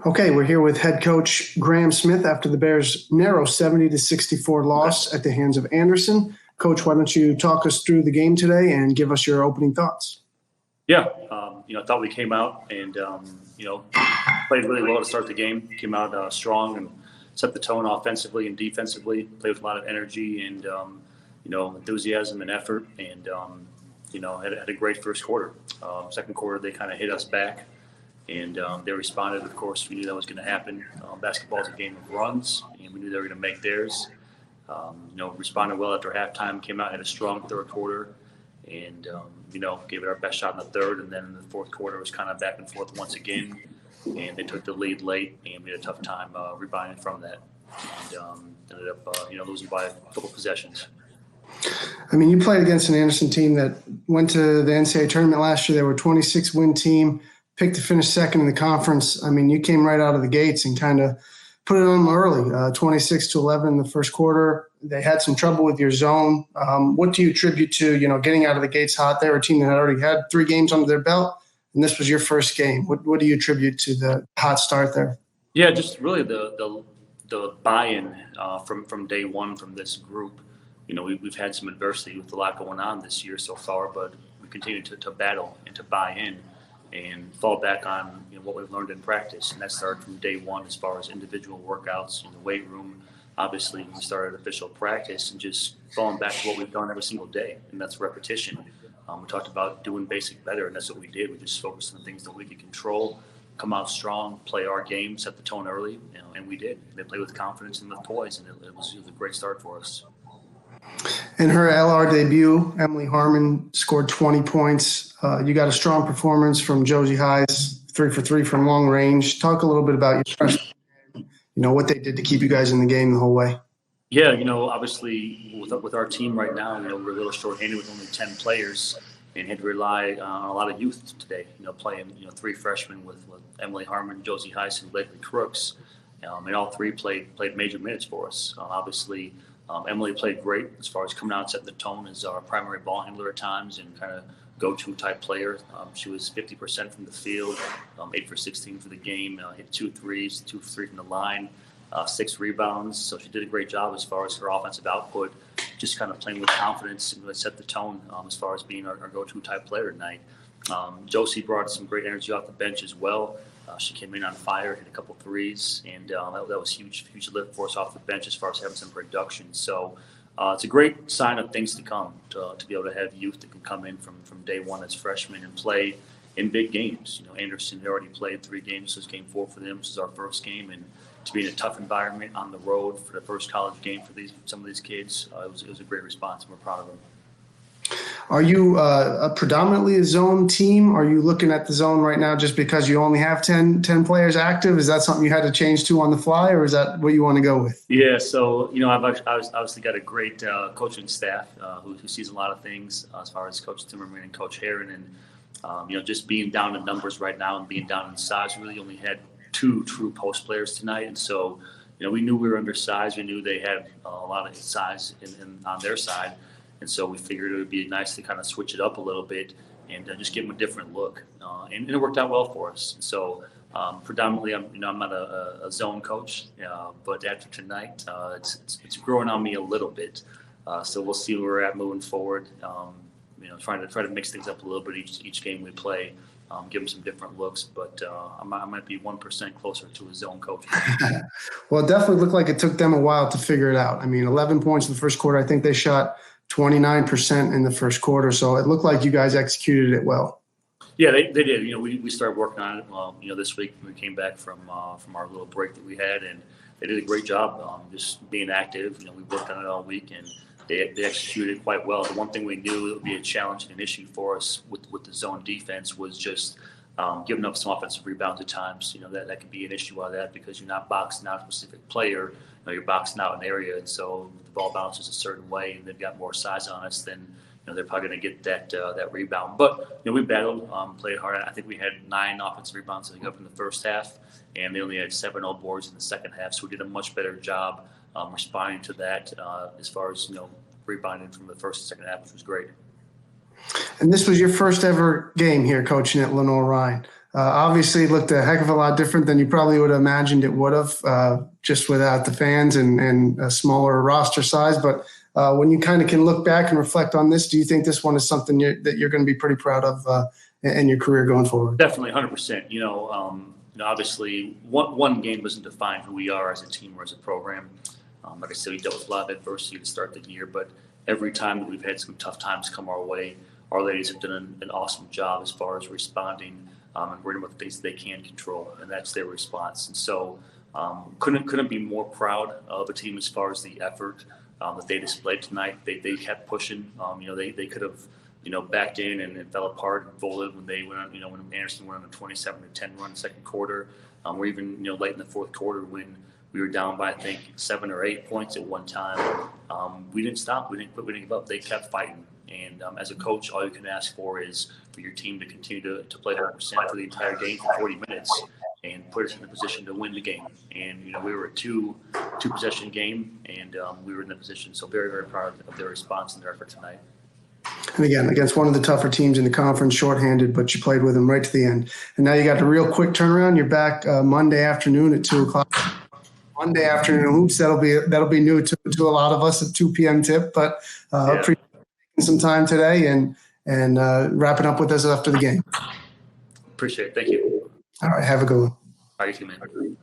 Okay, we're here with head coach Grahm Smith after the Bears' narrow 70-64 loss at the hands of Anderson. Coach, why don't you talk us through the game today and give us your opening thoughts? Yeah, I thought we came out and, played really well to start the game. Came out strong and set the tone offensively and defensively. Played with a lot of energy and, enthusiasm and effort. And, had a great first quarter. Second quarter, they kind of hit us back. And they responded. Of course, we knew that was going to happen. Basketball is a game of runs, and we knew they were going to make theirs. Responded well after halftime, came out, had a strong third quarter, and, gave it our best shot in the third. And then in the fourth quarter, it was kind of back and forth once again. And they took the lead late, and we had a tough time rebounding from that. And ended up, losing by a couple possessions. I mean, you played against an Anderson team that went to the NCAA tournament last year. They were a 26-win team. Picked to finish second in the conference. I mean, you came right out of the gates and kind of put it on them early, 26-11 in the first quarter. They had some trouble with your zone. What do you attribute to, getting out of the gates hot? They were a team that had already had 3 games under their belt, and this was your first game. What do you attribute to the hot start there? Yeah, just really the buy-in from day one from this group. We've had some adversity with a lot going on this year so far, but we continue to battle and to buy in and fall back on what we've learned in practice. And that started from day one as far as individual workouts in the weight room. Obviously, we started official practice and just falling back to what we've done every single day, and that's repetition. We talked about doing basic better, and that's what we did. We just focused on the things that we could control, come out strong, play our game, set the tone early, and we did. They played with confidence and with poise, and it was a great start for us. In her LR debut, Lenoir-Rhyne scored 20 points. You got a strong performance from Josie Highs, 3 for 3 from long range. Talk a little bit about your freshman, what they did to keep you guys in the game the whole way. Yeah, obviously with our team right now, we're a little shorthanded with only 10 players and had to rely on a lot of youth today, playing, 3 freshmen with Emily Harmon, Josie Heiss, and Blakely Crooks. And all 3 played major minutes for us. Obviously, Emily played great as far as coming out and setting the tone as our primary ball handler at times and kind of go-to type player. She was 50% from the field, 8 for 16 for the game, hit 2 threes, 2 for 3 from the line, 6 rebounds. So she did a great job as far as her offensive output, just kind of playing with confidence and really set the tone as far as being our go-to type player tonight. Josie brought some great energy off the bench as well. She came in on fire, hit a couple threes, and that was huge lift for us off the bench as far as having some production. So it's a great sign of things to come to be able to have youth that can come in from day one as freshmen and play in big games. Anderson had already played 3 games. This was game 4 for them. This is our first game, and to be in a tough environment on the road for the first college game for some of these kids, it was a great response, and we're proud of them. Are you predominantly a zone team? Are you looking at the zone right now just because you only have 10 players active? Is that something you had to change to on the fly, or is that what you want to go with? Yeah, so, I've obviously got a great coaching staff who sees a lot of things as far as Coach Timmerman and Coach Heron. And, just being down in numbers right now and being down in size, we really only had 2 true post players tonight. And so, we knew we were undersized. We knew they had a lot of size on their side. And so we figured it would be nice to kind of switch it up a little bit and just give them a different look. And it worked out well for us. So predominantly, I'm not a zone coach, but after tonight, it's growing on me a little bit. So we'll see where we're at moving forward. Trying to mix things up a little bit each game we play. Give them some different looks, but I might be 1% closer to a zone coach. Well, it definitely looked like it took them a while to figure it out. I mean, 11 points in the first quarter. I think they shot 29% in the first quarter, so it looked like you guys executed it well. Yeah, they did. We started working on it. This week we came back from our little break that we had, and they did a great job just being active. We worked on it all week, and they executed quite well. The one thing we knew it would be a challenge and an issue for us with the zone defense was just giving up some offensive rebounds at times. That could be an issue out of that because you're not boxing out a specific player. You're boxing out an area, and so the ball bounces a certain way, and they've got more size on us than they're probably going to get that rebound. But we battled, played hard. I think we had 9 offensive rebounds I think up in the first half, and they only had 7 old boards in the second half. So we did a much better job responding to that as far as rebounding from the first and second half, which was great. And this was your first ever game here coaching at Lenoir-Rhyne. Obviously, it looked a heck of a lot different than you probably would have imagined it would have, just without the fans and a smaller roster size. But when you kind of can look back and reflect on this, do you think this one is something that you're going to be pretty proud of in your career going forward? Definitely, 100%. Obviously, one game doesn't define who we are as a team or as a program. Like I said, we dealt with a lot of adversity to start the year, but every time that we've had some tough times come our way, our ladies have done an awesome job as far as responding and worrying about the things they can control, and that's their response. And so, couldn't be more proud of a team as far as the effort that they displayed tonight. They kept pushing. They could have backed in and fell apart and folded when they went on, when Anderson went on a 27-10 run second quarter, or even late in the fourth quarter when we were down by I think 7 or 8 points at one time. We didn't stop. We didn't give up. They kept fighting. And as a coach, all you can ask for is for your team to continue to play 100% for the entire game for 40 minutes and put us in a position to win the game. And we were a two possession game, and we were in the position. So very, very proud of their response and their effort tonight. And again, against one of the tougher teams in the conference, shorthanded, but you played with them right to the end. And now you got a real quick turnaround. You're back Monday afternoon at 2:00. Monday afternoon hoops. That'll be new to a lot of us at 2 p.m. tip. But appreciate taking some time today and wrapping up with us after the game. Appreciate it. Thank you. All right. Have a good one. All right, you too, man.